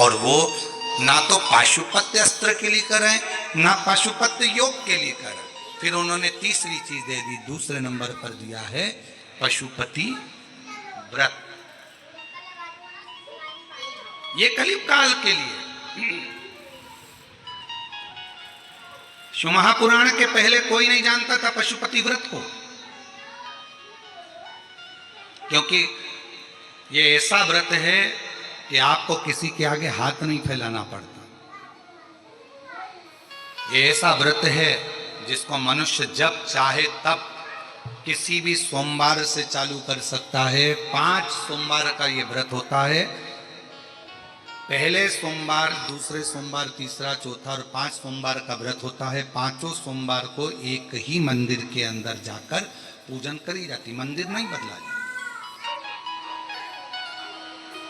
और वो ना तो पाशुपत्य अस्त्र के लिए करें ना पाशुपत्य योग के लिए करें। फिर उन्होंने तीसरी चीज दे दी, दूसरे नंबर पर दिया है पशुपति व्रत। ये कलियुग काल के लिए। शिव महापुराण के पहले कोई नहीं जानता था पशुपति व्रत को, क्योंकि ये ऐसा व्रत है कि आपको किसी के आगे हाथ नहीं फैलाना पड़ता। ये ऐसा व्रत है जिसको मनुष्य जब चाहे तब किसी भी सोमवार से चालू कर सकता है। 5 सोमवार का ये व्रत होता है। पहले सोमवार, दूसरे सोमवार, तीसरा, चौथा और 5 सोमवार का व्रत होता है। 5 सोमवार को एक ही मंदिर के अंदर जाकर पूजन करी जाती, मंदिर नहीं बदला जाता।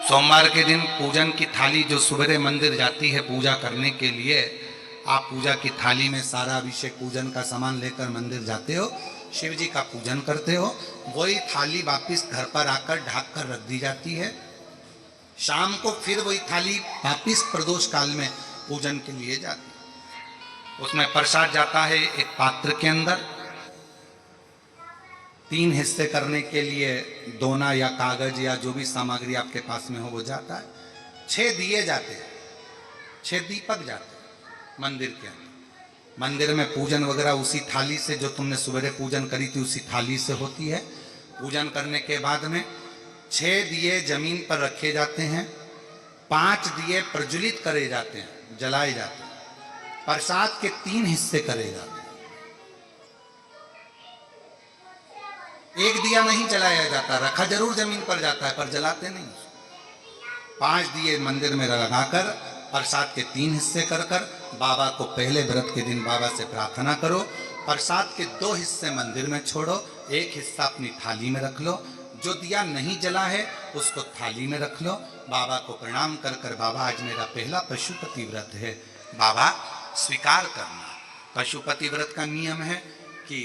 सोमवार के दिन पूजन की थाली जो सुबह मंदिर जाती है पूजा करने के लिए, आप पूजा की थाली में सारा अभिषेक पूजन का सामान लेकर मंदिर जाते हो, शिव जी का पूजन करते हो, वही थाली वापिस घर पर आकर ढक कर रख दी जाती है। शाम को फिर वही थाली वापिस प्रदोष काल में पूजन के लिए जाती है। उसमें प्रसाद जाता है एक पात्र के अंदर। 3 हिस्से करने के लिए दोना या कागज या जो भी सामग्री आपके पास में हो वो जाता है। 6 दिए जाते हैं, 6 दीपक जाते हैं मंदिर के अंदर। मंदिर में पूजन वगैरह उसी थाली से, जो तुमने सवेरे पूजन करी थी उसी थाली से होती है। पूजन करने के बाद में 6 दिए जमीन पर रखे जाते हैं, 5 दिए प्रज्वलित करे जाते हैं, जलाए जाते हैं। प्रसाद के 3 हिस्से करे जाते हैं। एक दिया नहीं जलाया जाता, रखा जरूर जमीन पर जाता है पर जलाते नहीं। 5 दिए मंदिर में लगाकर प्रसाद के 3 हिस्से कर कर बाबा को पहले व्रत के दिन बाबा से प्रार्थना करो। प्रसाद के 2 हिस्से मंदिर में छोड़ो, 1 हिस्सा अपनी थाली में रख लो। जो दिया नहीं जला है उसको थाली में रख लो। बाबा को प्रणाम कर कर, बाबा आज मेरा पहला पशुपति व्रत है, बाबा स्वीकार करना। पशुपति व्रत का नियम है कि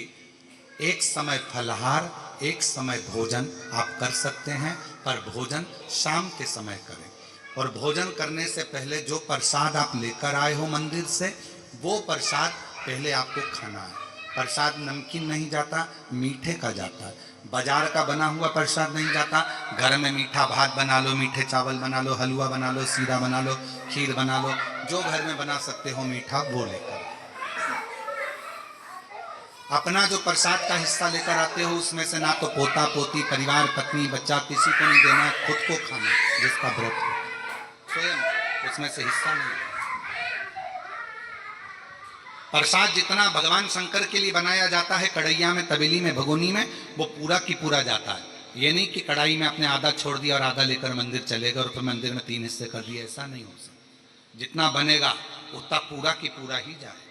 एक समय फलाहार, एक समय भोजन आप कर सकते हैं, पर भोजन शाम के समय करें। और भोजन करने से पहले जो प्रसाद आप लेकर आए हो मंदिर से, वो प्रसाद पहले आपको खाना है। प्रसाद नमकीन नहीं जाता, मीठे का जाता है। बाजार का बना हुआ प्रसाद नहीं जाता। घर में मीठा भात बना लो, मीठे चावल बना लो, हलवा बना लो, सीरा बना लो, खीर बना लो, जो घर में बना सकते हो मीठा वो लेकर। अपना जो प्रसाद का हिस्सा लेकर आते हो उसमें से ना तो पोता पोती, परिवार, पत्नी, बच्चा किसी को नहीं देना, खुद को खाना, जिसका व्रत हो स्वयं उसमें से हिस्सा नहीं। प्रसाद जितना भगवान शंकर के लिए बनाया जाता है कढ़ैया में, तबेली में, भगोनी में, वो पूरा की पूरा जाता है। ये नहीं कि कढ़ाई में आपने आधा छोड़ दिया और आधा लेकर मंदिर चले गए और फिर मंदिर में 3 हिस्से कर दिए, ऐसा नहीं हो सकता। जितना बनेगा उतना पूरा की पूरा ही जाए।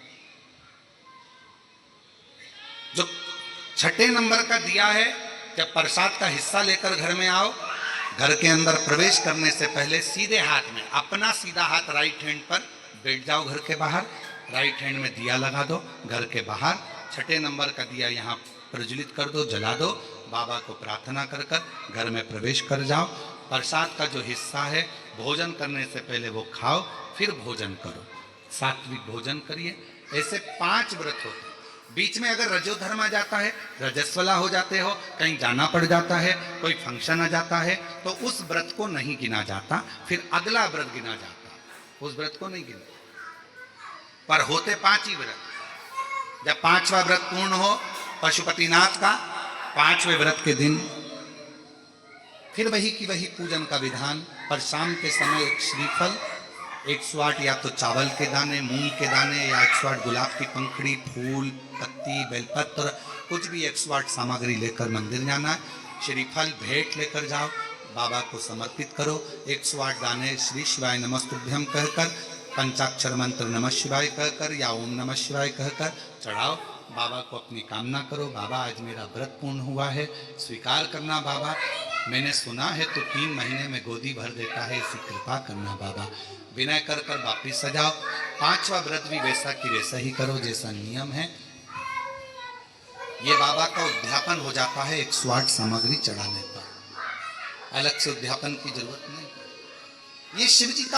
जो 6ठे नंबर का दिया है, जब प्रसाद का हिस्सा लेकर घर में आओ, घर के अंदर प्रवेश करने से पहले सीधे हाथ में, अपना सीधा हाथ राइट हैंड पर बैठ जाओ। घर के बाहर राइट हैंड में दिया लगा दो। घर के बाहर 6ठे नंबर का दिया यहाँ प्रज्वलित कर दो, जला दो। बाबा को प्रार्थना कर कर घर में प्रवेश कर जाओ। प्रसाद का जो हिस्सा है भोजन करने से पहले वो खाओ, फिर भोजन करो, सात्विक भोजन करिए। ऐसे 5 व्रत होते हैं। बीच में अगर रजोधर्म आ जाता है, रजस्वला हो जाते हो, कहीं जाना पड़ जाता है, कोई फंक्शन आ जाता है, तो उस व्रत को नहीं गिना जाता, फिर अगला व्रत गिना जाता, उस व्रत को नहीं गिना। पर होते 5 ही व्रत। जब 5वां व्रत पूर्ण हो पशुपतिनाथ का, 5वें व्रत के दिन फिर वही की वही पूजन का विधान। पर शाम के समय एक श्रीफल, 108 या तो चावल के दाने, मूंग के दाने, या 108 गुलाब की पंखड़ी, फूल, पत्ती, बेलपत्र, कुछ भी 108 सामग्री लेकर मंदिर जाना है। श्रीफल भेंट लेकर जाओ, बाबा को समर्पित करो। 108 दाने श्री शिवाय नमस्तुभ्यम कहकर, पंचाक्षर मंत्र नमः शिवाय कहकर या ओम नमः शिवाय कहकर चढ़ाओ। बाबा को अपनी कामना करो, बाबा आज मेरा व्रत पूर्ण हुआ है, स्वीकार करना बाबा। मैंने सुना है तो 3 महीने में गोदी भर देता है, ऐसी कृपा करना बाबा। विनय कर कर वापिस सजाओ। 5वां व्रत भी वैसा की वैसा ही करो जैसा नियम है। ये बाबा का उद्यापन हो जाता है 108 सामग्री चढ़ाने पर। अलग से उद्यापन की जरूरत नहीं। ये शिव जी का